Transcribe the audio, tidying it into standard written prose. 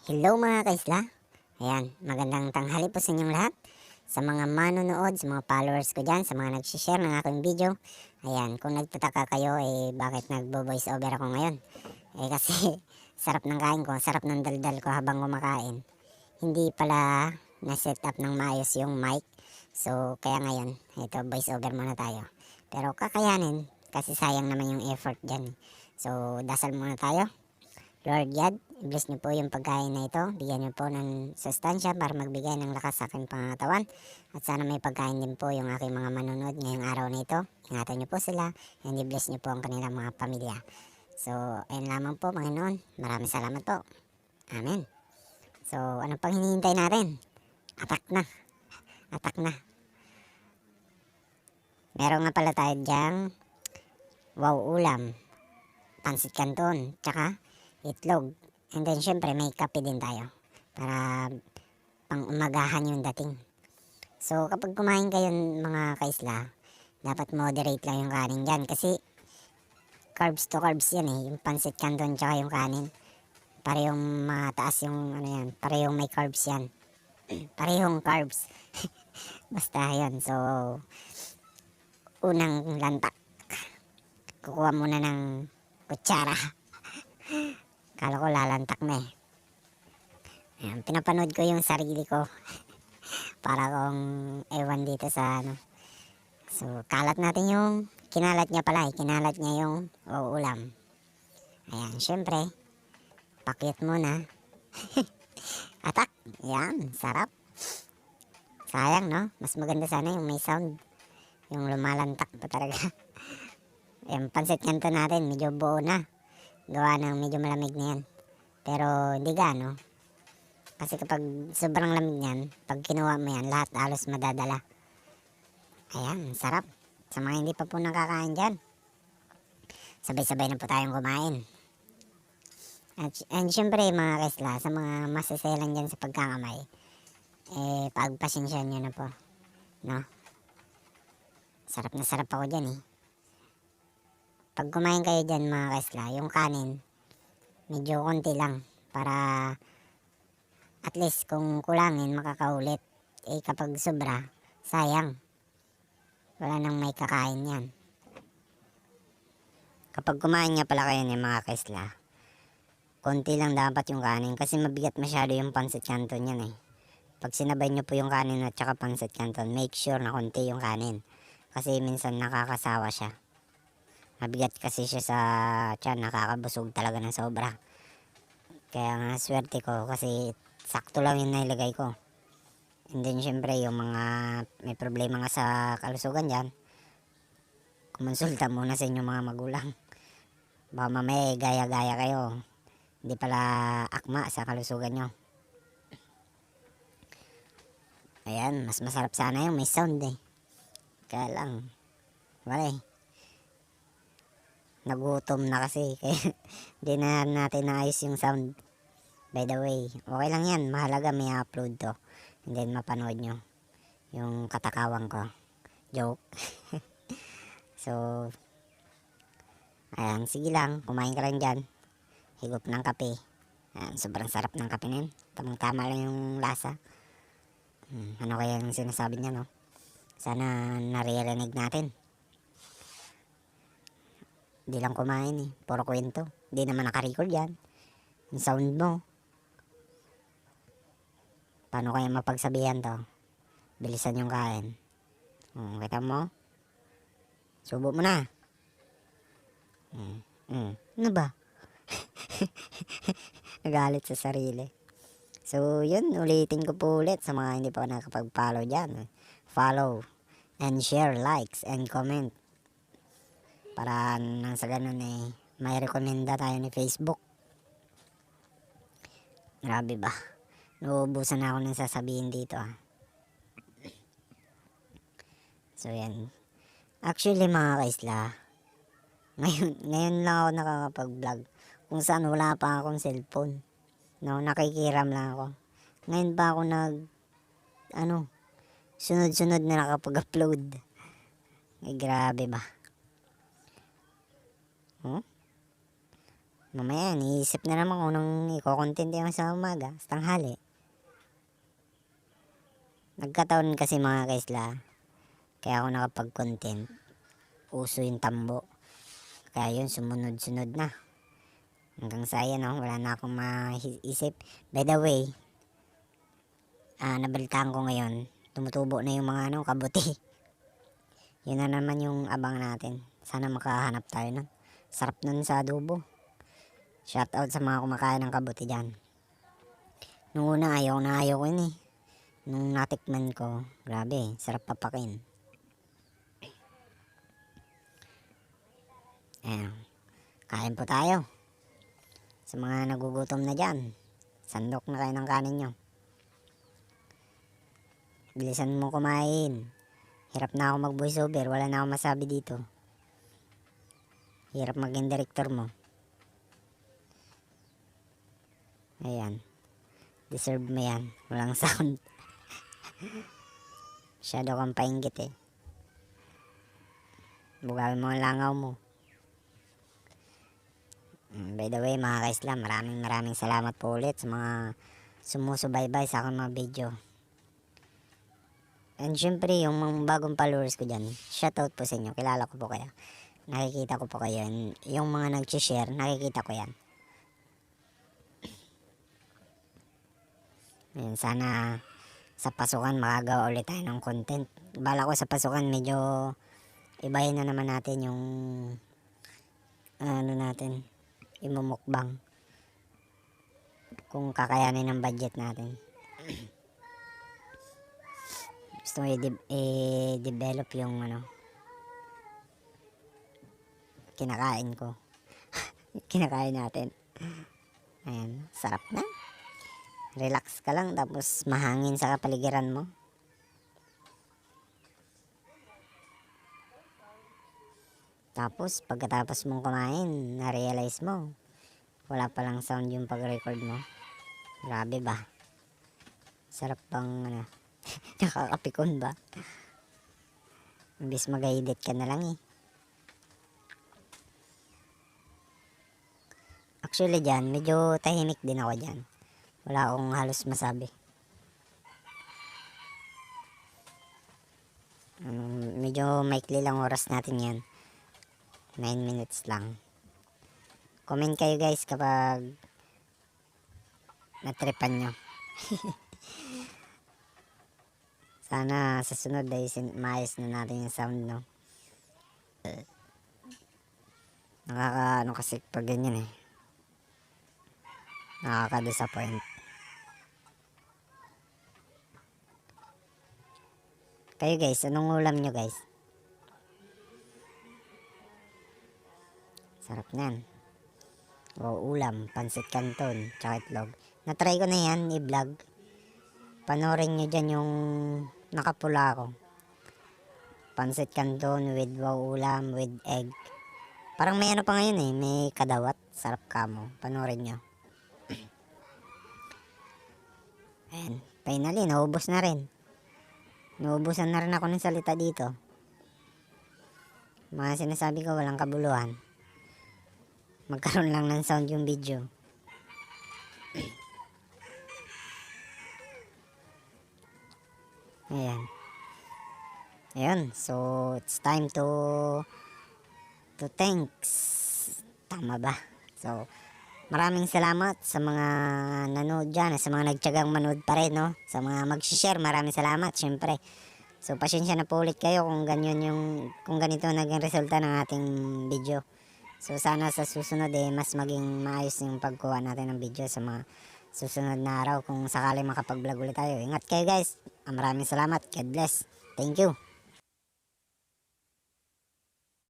Hello mga kaisla. Ayan, magandang tanghali po sa inyong lahat. Sa mga manonood, sa mga followers ko dyan, sa mga nagsishare ng aking video. Ayan, kung nagtataka kayo, bakit nagbo-voice over ako ngayon? Kasi sarap ng kain ko, sarap ng daldal ko habang kumakain. Hindi pala na-set up ng maayos yung mic. So, kaya ngayon, ito, voice over muna tayo. Pero kakayanin, kasi sayang naman yung effort dyan. So, dasal muna tayo. Lord God, i-bless niyo po yung pagkain na ito. Bigyan niyo po ng sustansya para magbigay ng lakas sa aking pangatawan. At sana may pagkain din po yung aking mga manonood ngayong araw na ito. Ingatan niyo po sila and i-bless niyo po ang kanilang mga pamilya. So, ayun lamang po, Panginoon. Maraming salamat po. Amen. So, ano pang hinihintay natin? Atak na. Atak na. Meron nga pala tayo dyang wow ulam, pansit canton, tsaka itlog. And then syempre may kape din tayo para pang umagahan yung dating. So kapag kumain kayo mga kaisla, dapat moderate lang yung kanin dyan kasi carbs to carbs yan yung pansit canton tsaka yung kanin. Parehong mataas yung ano yan, parehong may carbs yan. Parehong carbs. Basta yan. So unang lantak, kukuha muna ng kutsara. Kala ko lalantak na Ayan, pinapanood ko yung sarili ko para kung ewan dito sa ano. So, kalat natin yung kinalat niya pala kinalat niya yung ulam. Ayan, syempre, pakyut muna. Atak, yan, sarap. Sayang, no? Mas maganda sana yung may sound. Yung lumalantak pa talaga. Yung pansit kanto natin, medyo buo na. Gawa ng medyo malamig na yan. Pero hindi gaano. Kasi kapag sobrang lamig niyan, pag kinuha mo yan, lahat halos madadala. Ayan, sarap. Sa mga hindi pa po nakakain dyan, sabay-sabay na po tayong kumain. And syempre mga kaisla, sa mga masiselan dyan sa pagkakamay, pagpasensya nyo na po. No? Sarap na sarap ako dyan Pag kumain kayo dyan mga kaisla, yung kanin, medyo konti lang. Para at least kung kulangin, makakaulit. Kapag sobra, sayang. Wala nang may kakain yan. Kapag kumain nga pala kayo ng mga kaisla, konti lang dapat yung kanin kasi mabigat masyado yung pansit canton yan Pag sinabay nyo po yung kanin at saka pansit canton, make sure na konti yung kanin. Kasi minsan nakakasawa siya. Mabigat kasi siya sa tiyan, nakakabusog talaga ng sobra. Kaya nga swerte ko kasi sakto lang yung nailagay ko. And then syempre yung mga may problema nga sa kalusugan dyan, kumonsulta muna sa inyong mga magulang. Baka mamaya gaya-gaya kayo, hindi pala akma sa kalusugan nyo. Ayan, mas masarap sana yung may sound Kaya lang, wala nagutom na kasi kaya di na natin naayos yung sound. By the way, okay lang yan, mahalaga may upload to and then mapanood nyo yung katakawang ko, joke. So ayan, sige lang, kumain ka lang dyan, higop ng kape. Ayan, sobrang sarap ng kape na yun, tamang tama lang yung lasa. Ano kaya yung sinasabi niya, no? Sana naririnig natin. Di lang kumain puro kwento. Di naman nakarecord yan. Yung sound mo. Paano kaya mapagsabihan to? Bilisan yung kain. Kita mo? Subo mo na. Ano ba? Nagalit sa sarili. So, yun. Ulitin ko po ulit sa mga hindi pa nakapag-follow dyan. Follow and share, likes, and comment. Para nang sa ganun may rekomenda tayo ni Facebook. Grabe ba? Nauubusan na ako ng sasabihin dito So yan. Actually mga kaisla, ngayon lang ako nakakapag-vlog. Kung saan wala pa akong cellphone. No, nakikiram lang ako. Ngayon pa ako sunod-sunod na nakapag-upload. Grabe ba? Mamaya, niisip na naman kung anong iko-content yung sa umaga, sa tanghali. Nagkataon kasi mga kaisla, kaya ako nakapag-content. Uso yung tambo. Kaya yun, sumunod-sunod na. Hanggang sa yan, wala na akong maisip. By the way, nabalitaan ko ngayon, tumutubo na yung mga kabuti. Yun na naman yung abang natin. Sana makahanap tayo nun. Sarap nun sa adobo. Shout out sa mga kumakain ng kabuti dyan. Nung una ayaw ko yun eh. Nung natikman ko, grabe, sarap papakin. Ayan, kain po tayo. Sa mga nagugutom na dyan, sandok na kayo ng kanin nyo. Bilisan mo kumain. Hirap na ako mag voice over, wala na akong masabi dito. Hirap maging director mo. Ayan, deserve mo yan, walang sound. Masyado kang painggit eh. Bugawin mo ang langaw mo. By the way mga kaisla, maraming salamat po ulit sa mga sumusubaybay sa aking mga video. And syempre yung mga bagong followers ko dyan, shoutout po sa inyo, kilala ko po kayo. Nakikita ko po kayo. And yung mga nag-share, nakikita ko yan. Ayan, sana sa pasukan makagawa ulit tayo ng content. Bala ko sa pasukan medyo ibahin na naman natin yung natin imumukbang kung kakayanin ng budget natin. Gusto ko i-develop yung kinakain ko. Kinakain natin. Ayan, sarap na. Relax ka lang tapos mahangin sa kapaligiran mo. Tapos pagkatapos mong kumain, na-realize mo wala palang sound yung pag-record mo. Grabe ba? Sarap bang nakakapikon ba? Imbis mag-edit ka na lang eh. Actually dyan, medyo tahimik din ako dyan. Wala akong halos masabi. Medyo maikli lang oras natin yan. 9 minutes lang. Comment kayo guys kapag natripan nyo. Sana sa sunod ay maayos na natin yung sound, no? Nakaka kasi pag ganyan eh. Nakaka-disappoint. Kayo guys, anong ulam nyo guys? Sarap nyan. O ulam, pansit canton, tsaka itlog. Natry ko na yan, i-vlog. Panoorin nyo dyan yung nakapula ko. Pansit canton with wow ulam with egg. Parang may pa ngayon eh, may kadawat. Sarap kamo. Panoorin nyo. Ayan, finally, naubos na rin. Naubusan na rin ako ng salita dito. Mga sinasabi ko walang kabuluhan. Magkaroon lang ng sound yung video. Ayan. Ayun, so it's time to thanks. Tama ba? So, maraming salamat sa mga nanood dyan, sa mga nagtyagang manood pa rin, no? Sa mga mag-share, maraming salamat, syempre. So, pasensya na po ulit kayo kung kung ganito naging resulta ng ating video. So, sana sa susunod mas maging maayos yung pagkuha natin ng video sa mga susunod na araw kung sakali makapag-vlog ulit tayo. Ingat kayo guys. Maraming salamat. God bless. Thank you.